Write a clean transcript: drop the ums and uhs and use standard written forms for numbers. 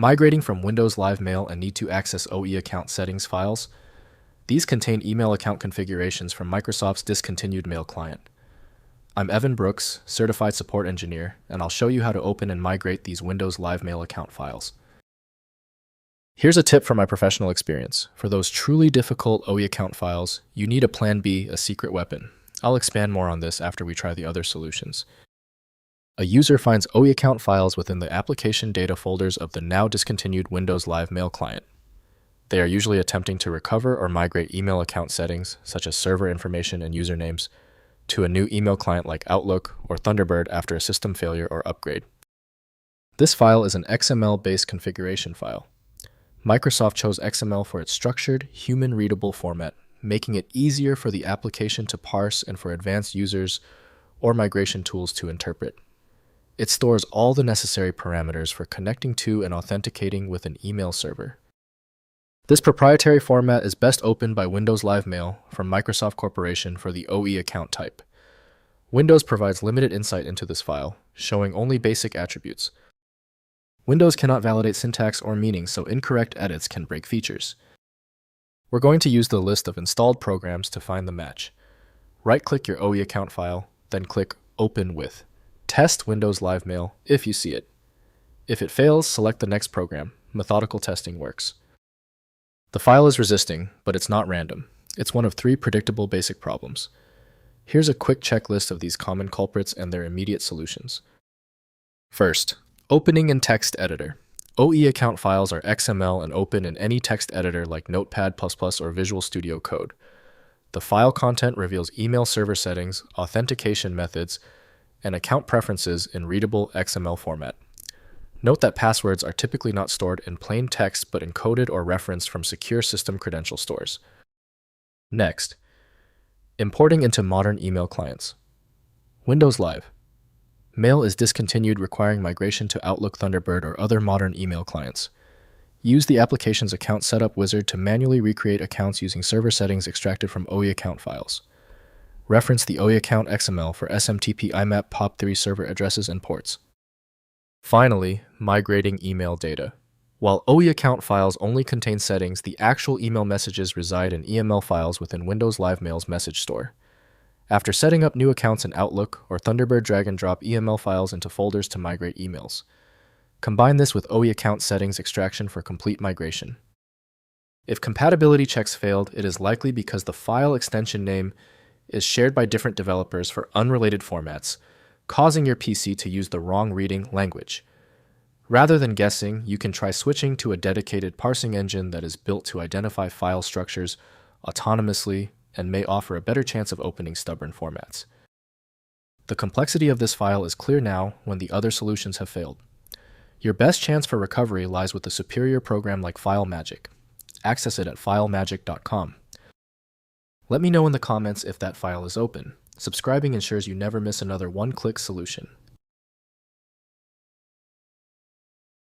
Migrating from Windows Live Mail and need to access OE account settings files. These contain email account configurations from Microsoft's discontinued mail client. I'm Evan Brooks, Certified Support Engineer, and I'll show you how to open and migrate these Windows Live Mail account files. Here's a tip from my professional experience. For those truly difficult OE account files, you need a Plan B, a secret weapon. I'll expand more on this after we try the other solutions. A user finds OE account files within the application data folders of the now discontinued Windows Live Mail client. They are usually attempting to recover or migrate email account settings, such as server information and usernames, to a new email client like Outlook or Thunderbird after a system failure or upgrade. This file is an XML-based configuration file. Microsoft chose XML for its structured, human-readable format, making it easier for the application to parse and for advanced users or migration tools to interpret. It stores all the necessary parameters for connecting to and authenticating with an email server. This proprietary format is best opened by Windows Live Mail from Microsoft Corporation for the OE account type. Windows provides limited insight into this file, showing only basic attributes. Windows cannot validate syntax or meaning, so incorrect edits can break features. We're going to use the list of installed programs to find the match. Right-click your OE account file, then click Open With. Test Windows Live Mail if you see it. If it fails, select the next program. Methodical testing works. The file is resisting, but it's not random. It's one of 3 predictable basic problems. Here's a quick checklist of these common culprits and their immediate solutions. First, opening in text editor. OE account files are XML and open in any text editor like Notepad++ or Visual Studio Code. The file content reveals email server settings, authentication methods, and account preferences in readable XML format. Note that passwords are typically not stored in plain text but encoded or referenced from secure system credential stores. Next, importing into modern email clients. Windows Live Mail is discontinued, requiring migration to Outlook, Thunderbird, or other modern email clients. Use the application's account setup wizard to manually recreate accounts using server settings extracted from OE account files. Reference the OE account XML for SMTP IMAP POP3 server addresses and ports. Finally, migrating email data. While OE account files only contain settings, the actual email messages reside in EML files within Windows Live Mail's message store. After setting up new accounts in Outlook or Thunderbird, drag and drop EML files into folders to migrate emails. Combine this with OE account settings extraction for complete migration. If compatibility checks failed, it is likely because the file extension name is shared by different developers for unrelated formats, causing your PC to use the wrong reading language. Rather than guessing, you can try switching to a dedicated parsing engine that is built to identify file structures autonomously and may offer a better chance of opening stubborn formats. The complexity of this file is clear now when the other solutions have failed. Your best chance for recovery lies with a superior program like FileMagick. Access it at filemagick.com. Let me know in the comments if that file is open. Subscribing ensures you never miss another one-click solution.